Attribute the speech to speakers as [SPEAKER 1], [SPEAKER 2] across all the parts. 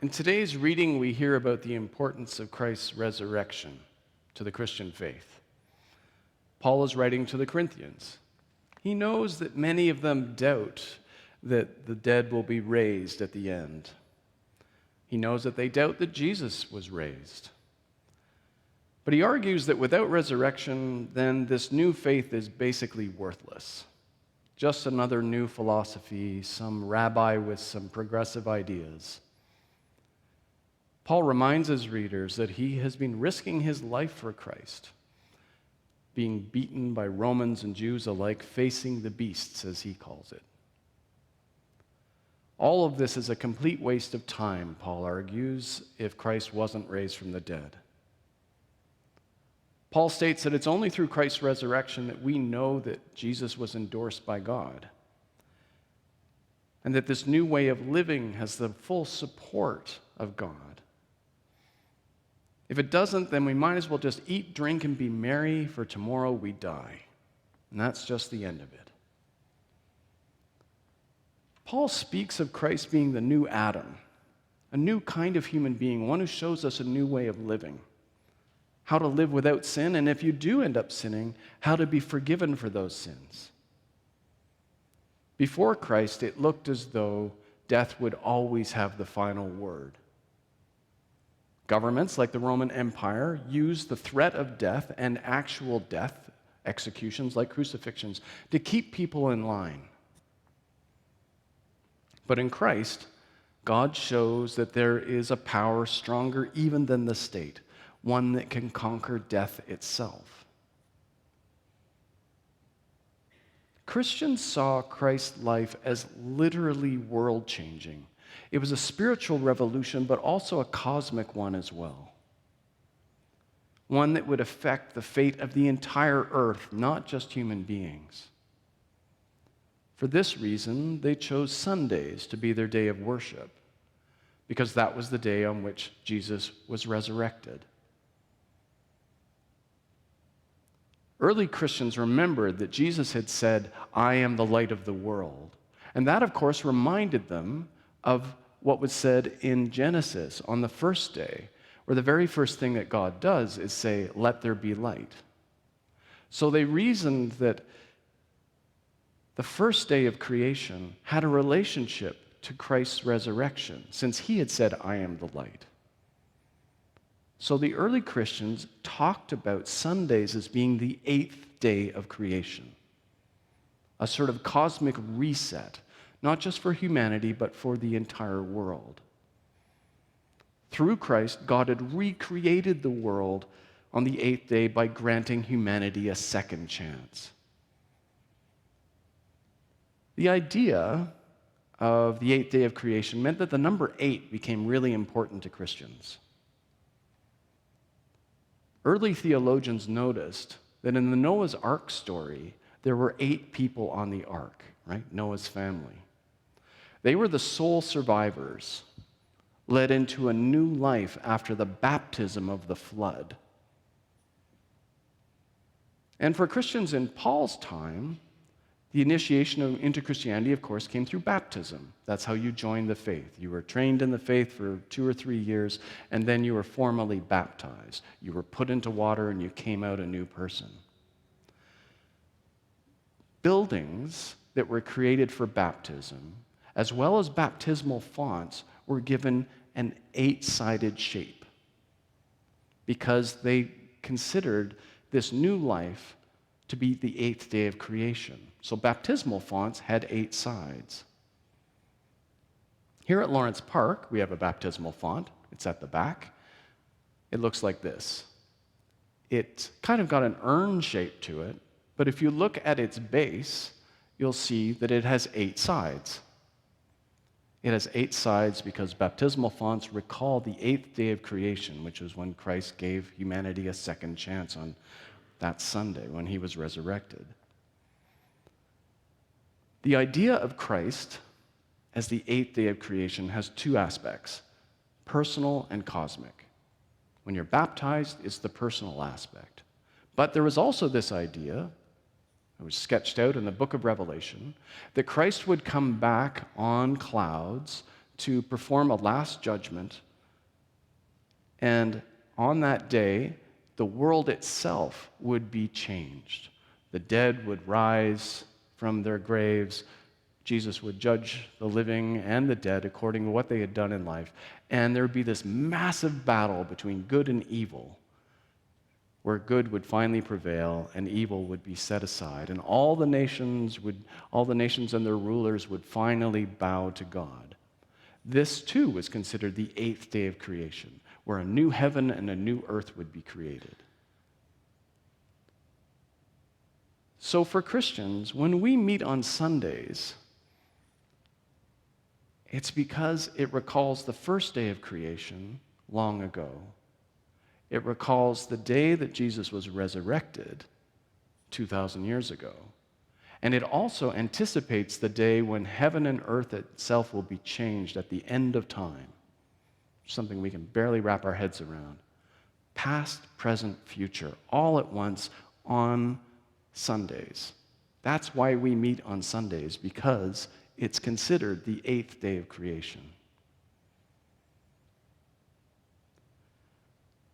[SPEAKER 1] In today's reading, we hear about the importance of Christ's resurrection to the Christian faith. Paul is writing to the Corinthians. He knows that many of them doubt that the dead will be raised at the end. He knows that they doubt that Jesus was raised. But he argues that without resurrection, then this new faith is basically worthless. Just another new philosophy, some rabbi with some progressive ideas. Paul reminds his readers that he has been risking his life for Christ, being beaten by Romans and Jews alike, facing the beasts, as he calls it. All of this is a complete waste of time, Paul argues, if Christ wasn't raised from the dead. Paul states that it's only through Christ's resurrection that we know that Jesus was endorsed by God, and that this new way of living has the full support of God. If it doesn't, then we might as well just eat, drink, and be merry, for tomorrow we die. And that's just the end of it. Paul speaks of Christ being the new Adam, a new kind of human being, one who shows us a new way of living, how to live without sin, and if you do end up sinning, how to be forgiven for those sins. Before Christ, it looked as though death would always have the final word. Governments like the Roman Empire used the threat of death and actual death, executions like crucifixions, to keep people in line. But in Christ, God shows that there is a power stronger even than the state, one that can conquer death itself. Christians saw Christ's life as literally world-changing. It was a spiritual revolution, but also a cosmic one as well. One that would affect the fate of the entire earth, not just human beings. For this reason, they chose Sundays to be their day of worship, because that was the day on which Jesus was resurrected. Early Christians remembered that Jesus had said, "I am the light of the world." And that, of course, reminded them of what was said in Genesis on the first day, where the very first thing that God does is say, "Let there be light." So they reasoned that the first day of creation had a relationship to Christ's resurrection, since he had said, "I am the light." So the early Christians talked about Sundays as being the 8th day of creation, a sort of cosmic reset, not just for humanity, but for the entire world. Through Christ, God had recreated the world on the 8th day by granting humanity a second chance. The idea of the 8th day of creation meant that the number 8 became really important to Christians. Early theologians noticed that in the Noah's Ark story, there were 8 people on the ark, right? Noah's family. They were the sole survivors, led into a new life after the baptism of the flood. And for Christians in Paul's time, the initiation into Christianity, of course, came through baptism. That's how you joined the faith. You were trained in the faith for 2 or 3 years, and then you were formally baptized. You were put into water, and you came out a new person. Buildings that were created for baptism, as well as baptismal fonts, were given an 8-sided shape because they considered this new life to be the 8th day of creation. So baptismal fonts had 8 sides. Here at Lawrence Park, we have a baptismal font. It's at the back. It looks like this. It's kind of got an urn shape to it, but if you look at its base, you'll see that it has 8 sides. It has 8 sides because baptismal fonts recall the 8th day of creation, which was when Christ gave humanity a second chance on that Sunday when he was resurrected. The idea of Christ as the 8th day of creation has 2 aspects, personal and cosmic. When you're baptized, it's the personal aspect. But there was also this idea, it was sketched out in the book of Revelation, that Christ would come back on clouds to perform a last judgment. And on that day, the world itself would be changed. The dead would rise from their graves. Jesus would judge the living and the dead according to what they had done in life. And there would be this massive battle between good and evil, where good would finally prevail and evil would be set aside. And all the nations and their rulers would finally bow to God. This too was considered the eighth day of creation, where a new heaven and a new earth would be created. So for Christians, when we meet on Sundays, it's because it recalls the first day of creation long ago. It recalls the day that Jesus was resurrected 2,000 years ago. And it also anticipates the day when heaven and earth itself will be changed at the end of time. Something we can barely wrap our heads around. Past, present, future, all at once on Sundays. That's why we meet on Sundays, because it's considered the eighth day of creation.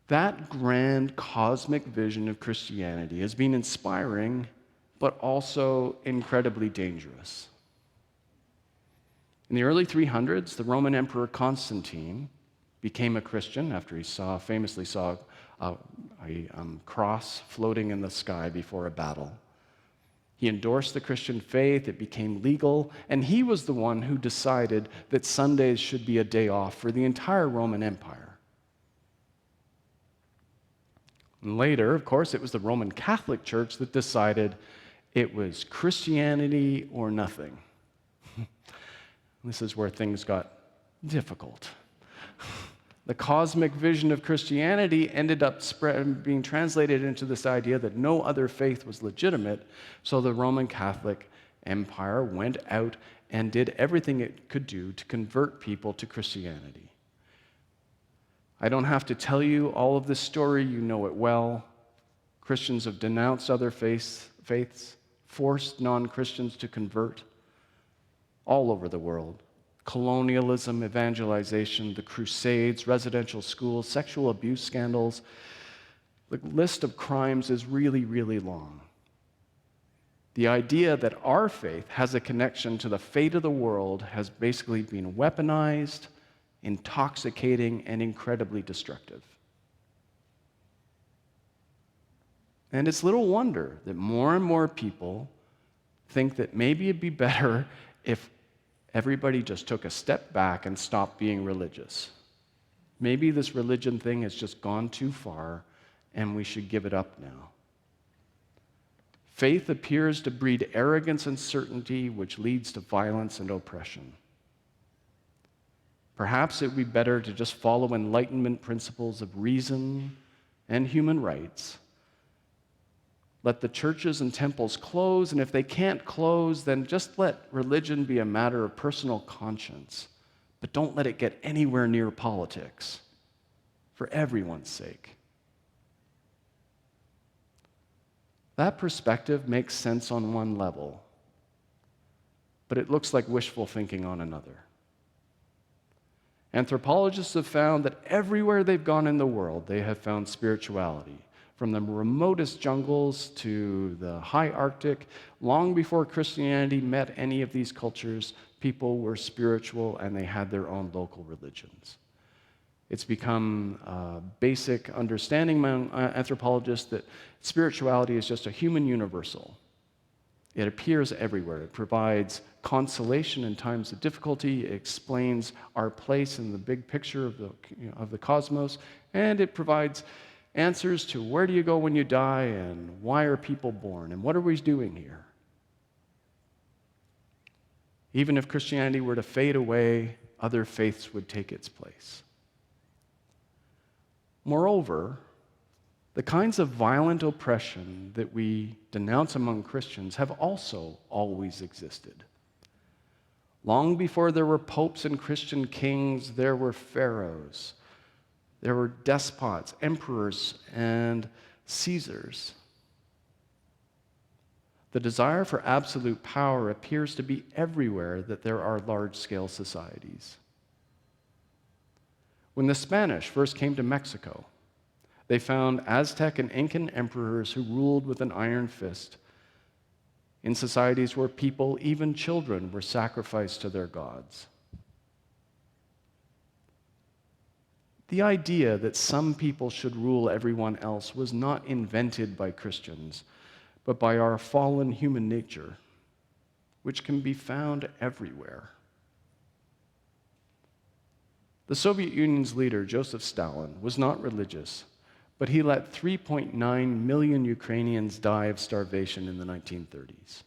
[SPEAKER 1] That grand cosmic vision of Christianity has been inspiring, but also incredibly dangerous. In the early 300s, the Roman Emperor Constantine became a Christian after he famously saw a cross floating in the sky before a battle. He endorsed the Christian faith, it became legal, and he was the one who decided that Sundays should be a day off for the entire Roman Empire. And later, of course, it was the Roman Catholic Church that decided it was Christianity or nothing. This is where things got difficult. The cosmic vision of Christianity ended up being translated into this idea that no other faith was legitimate, so the Roman Catholic Empire went out and did everything it could do to convert people to Christianity. I don't have to tell you all of this story, you know it well. Christians have denounced other faiths, forced non-Christians to convert all over the world. Colonialism, evangelization, the Crusades, residential schools, sexual abuse scandals. The list of crimes is really, really long. The idea that our faith has a connection to the fate of the world has basically been weaponized, intoxicating, and incredibly destructive. And it's little wonder that more and more people think that maybe it'd be better if everybody just took a step back and stopped being religious. Maybe this religion thing has just gone too far and we should give it up now. Faith appears to breed arrogance and certainty, which leads to violence and oppression. Perhaps it would be better to just follow Enlightenment principles of reason and human rights. Let the churches and temples close, and if they can't close, then just let religion be a matter of personal conscience. But don't let it get anywhere near politics, for everyone's sake. That perspective makes sense on one level, but it looks like wishful thinking on another. Anthropologists have found that everywhere they've gone in the world, they have found spirituality. From the remotest jungles to the high Arctic, long before Christianity met any of these cultures, people were spiritual and they had their own local religions. It's become a basic understanding among anthropologists that spirituality is just a human universal. It appears everywhere. It provides consolation in times of difficulty. It explains our place in the big picture of the cosmos, and it provides answers to where do you go when you die, and why are people born, and what are we doing here? Even if Christianity were to fade away, other faiths would take its place. Moreover, the kinds of violent oppression that we denounce among Christians have also always existed. Long before there were popes and Christian kings, there were pharaohs. There were despots, emperors, and Caesars. The desire for absolute power appears to be everywhere that there are large-scale societies. When the Spanish first came to Mexico, they found Aztec and Incan emperors who ruled with an iron fist in societies where people, even children, were sacrificed to their gods. The idea that some people should rule everyone else was not invented by Christians, but by our fallen human nature, which can be found everywhere. The Soviet Union's leader, Joseph Stalin, was not religious, but he let 3.9 million Ukrainians die of starvation in the 1930s.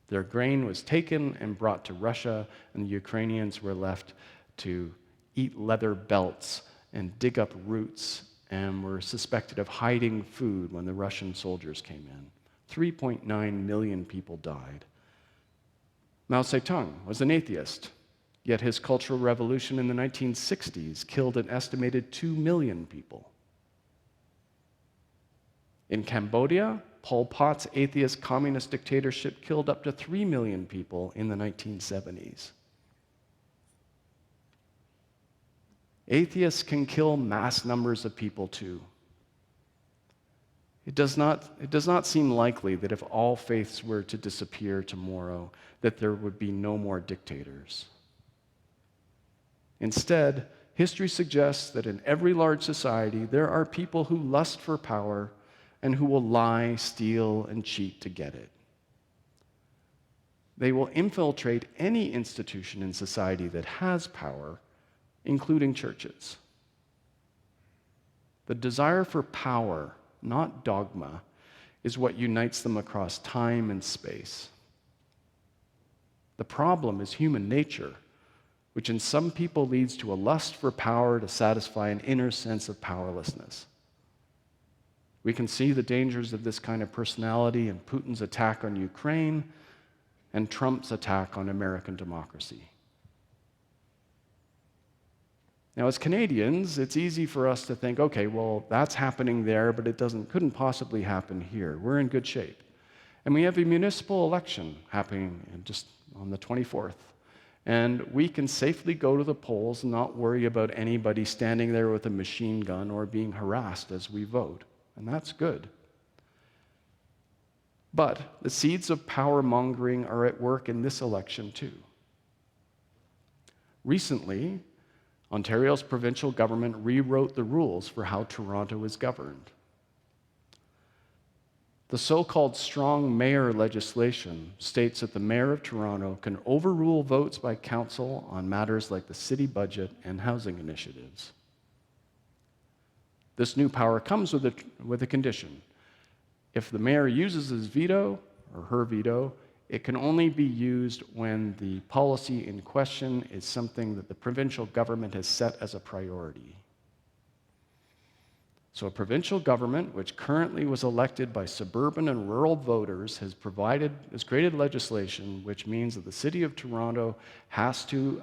[SPEAKER 1] Their grain was taken and brought to Russia, and the Ukrainians were left to eat leather belts and dig up roots, and were suspected of hiding food when the Russian soldiers came in. 3.9 million people died. Mao Zedong was an atheist, yet his Cultural Revolution in the 1960s killed an estimated 2 million people. In Cambodia, Pol Pot's atheist communist dictatorship killed up to 3 million people in the 1970s. Atheists can kill mass numbers of people too. It does not seem likely that if all faiths were to disappear tomorrow, that there would be no more dictators. Instead, history suggests that in every large society, there are people who lust for power and who will lie, steal, and cheat to get it. They will infiltrate any institution in society that has power, including churches. The desire for power, not dogma, is what unites them across time and space. The problem is human nature, which in some people leads to a lust for power to satisfy an inner sense of powerlessness. We can see the dangers of this kind of personality in Putin's attack on Ukraine and Trump's attack on American democracy. Now, as Canadians, it's easy for us to think, okay, well, that's happening there, but it couldn't possibly happen here. We're in good shape. And we have a municipal election happening just on the 24th. And we can safely go to the polls and not worry about anybody standing there with a machine gun or being harassed as we vote. And that's good. But the seeds of power mongering are at work in this election too. Recently, Ontario's provincial government rewrote the rules for how Toronto is governed. The so-called strong mayor legislation states that the mayor of Toronto can overrule votes by council on matters like the city budget and housing initiatives. This new power comes with a condition. If the mayor uses his veto, or her veto, it can only be used when the policy in question is something that the provincial government has set as a priority. So a provincial government, which currently was elected by suburban and rural voters, has created legislation which means that the city of Toronto has to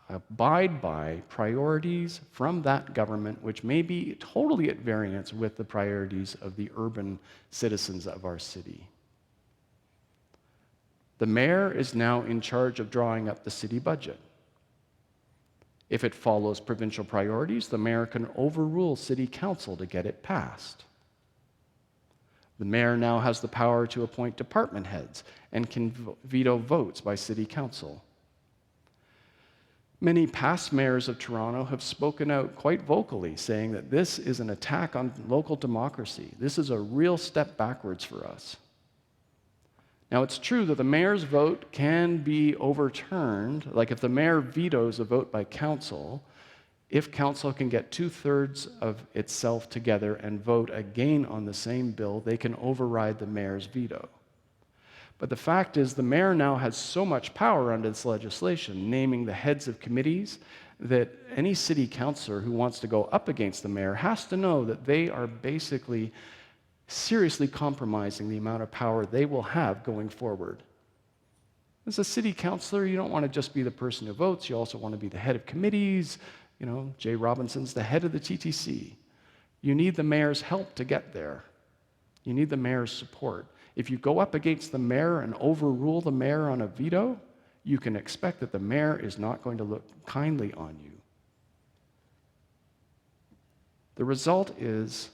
[SPEAKER 1] abide by priorities from that government, which may be totally at variance with the priorities of the urban citizens of our city. The mayor is now in charge of drawing up the city budget. If it follows provincial priorities, the mayor can overrule city council to get it passed. The mayor now has the power to appoint department heads and can veto votes by city council. Many past mayors of Toronto have spoken out quite vocally, saying that this is an attack on local democracy. This is a real step backwards for us. Now, it's true that the mayor's vote can be overturned, like if the mayor vetoes a vote by council, if council can get 2/3 of itself together and vote again on the same bill, they can override the mayor's veto. But the fact is, the mayor now has so much power under this legislation, naming the heads of committees, that any city councilor who wants to go up against the mayor has to know that they are basically seriously compromising the amount of power they will have going forward. As a city councilor, you don't want to just be the person who votes, you also want to be the head of committees. You know, Jay Robinson's the head of the TTC. You need the mayor's help to get there. You need the mayor's support. If you go up against the mayor and overrule the mayor on a veto, you can expect that the mayor is not going to look kindly on you. The result is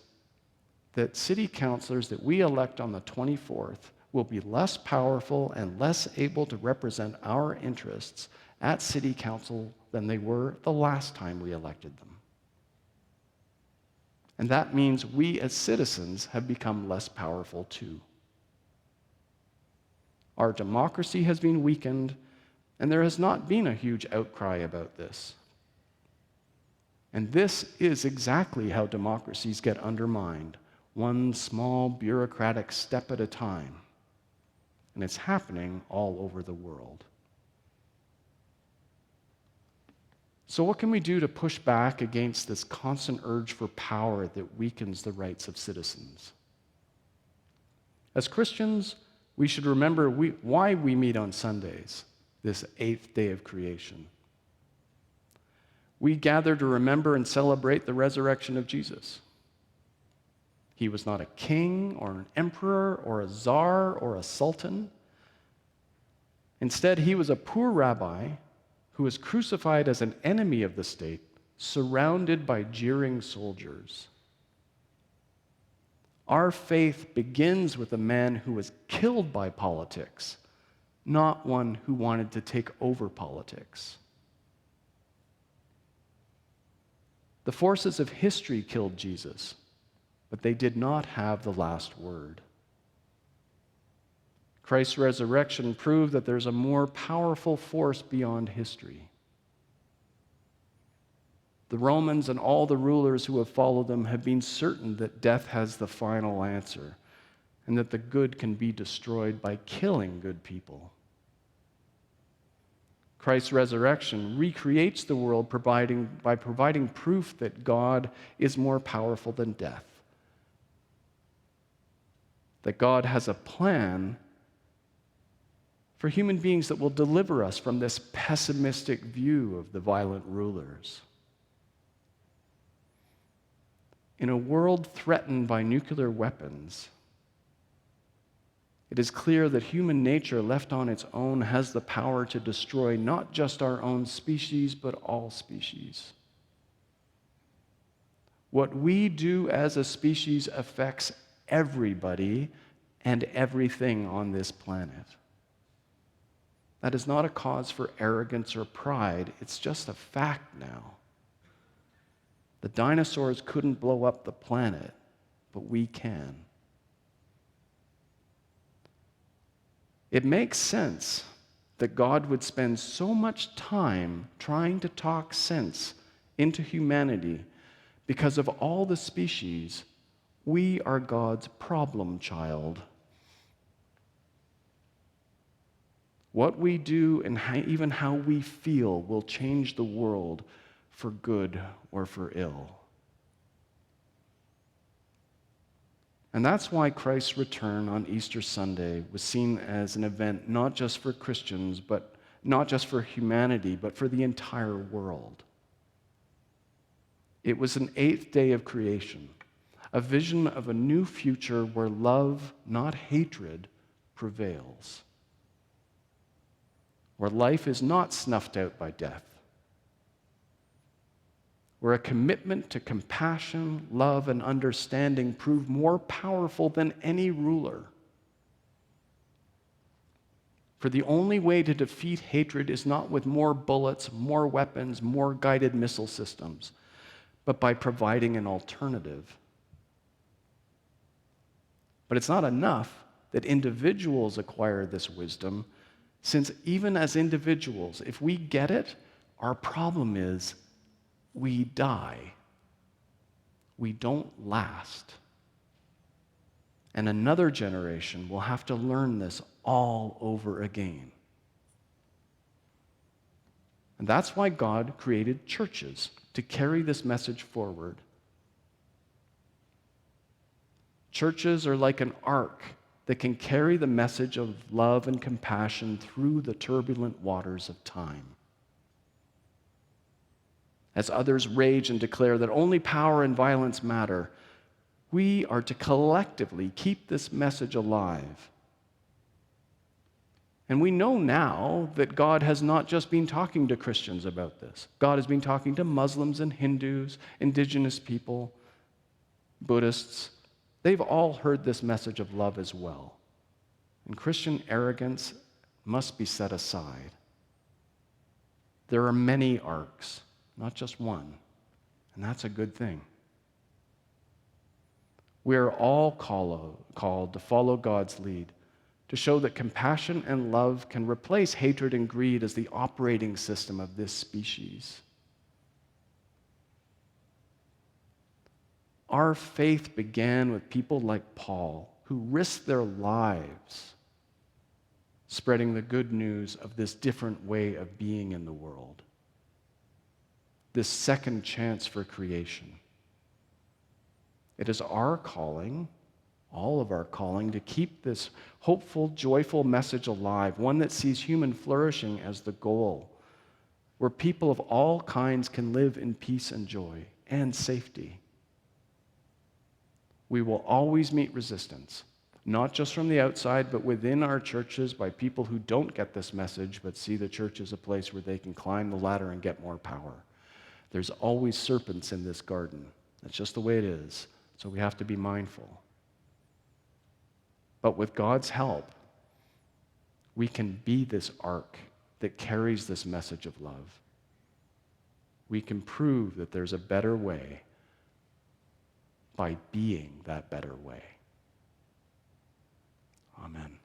[SPEAKER 1] that city councilors that we elect on the 24th will be less powerful and less able to represent our interests at city council than they were the last time we elected them. And that means we as citizens have become less powerful too. Our democracy has been weakened, and there has not been a huge outcry about this. And this is exactly how democracies get undermined, one small bureaucratic step at a time. And it's happening all over the world. So what can we do to push back against this constant urge for power that weakens the rights of citizens? As Christians, we should remember why we meet on Sundays, this 8th day of creation. We gather to remember and celebrate the resurrection of Jesus. He was not a king or an emperor or a czar or a sultan. Instead, he was a poor rabbi who was crucified as an enemy of the state, surrounded by jeering soldiers. Our faith begins with a man who was killed by politics, not one who wanted to take over politics. The forces of history killed Jesus, but they did not have the last word. Christ's resurrection proved that there's a more powerful force beyond history. The Romans and all the rulers who have followed them have been certain that death has the final answer and that the good can be destroyed by killing good people. Christ's resurrection recreates the world by providing proof that God is more powerful than death. That God has a plan for human beings that will deliver us from this pessimistic view of the violent rulers. In a world threatened by nuclear weapons, it is clear that human nature left on its own has the power to destroy not just our own species, but all species. What we do as a species affects everybody and everything on this planet. That is not a cause for arrogance or pride. It's just a fact now. The dinosaurs couldn't blow up the planet, but we can. It makes sense that God would spend so much time trying to talk sense into humanity because of all the species. We are God's problem child. What we do and even how we feel will change the world for good or for ill. And that's why Christ's return on Easter Sunday was seen as an event not just for Christians, but not just for humanity, but for the entire world. It was an 8th day of creation, a vision of a new future where love, not hatred, prevails, where life is not snuffed out by death, where a commitment to compassion, love, and understanding prove more powerful than any ruler. For the only way to defeat hatred is not with more bullets, more weapons, more guided missile systems, but by providing an alternative. But it's not enough that individuals acquire this wisdom, since even as individuals, if we get it, our problem is we die. We don't last. And another generation will have to learn this all over again. And that's why God created churches, to carry this message forward. Churches are like an ark that can carry the message of love and compassion through the turbulent waters of time. As others rage and declare that only power and violence matter, we are to collectively keep this message alive. And we know now that God has not just been talking to Christians about this. God has been talking to Muslims and Hindus, indigenous people, Buddhists. They've all heard this message of love as well. And Christian arrogance must be set aside. There are many arcs, not just one, and that's a good thing. We are all called to follow God's lead, to show that compassion and love can replace hatred and greed as the operating system of this species. Our faith began with people like Paul, who risked their lives spreading the good news of this different way of being in the world, this second chance for creation. It is our calling, all of our calling, to keep this hopeful, joyful message alive, one that sees human flourishing as the goal, where people of all kinds can live in peace and joy and safety. We will always meet resistance, not just from the outside, but within our churches by people who don't get this message, but see the church as a place where they can climb the ladder and get more power. There's always serpents in this garden. That's just the way it is. So we have to be mindful. But with God's help, we can be this ark that carries this message of love. We can prove that there's a better way by being that better way. Amen.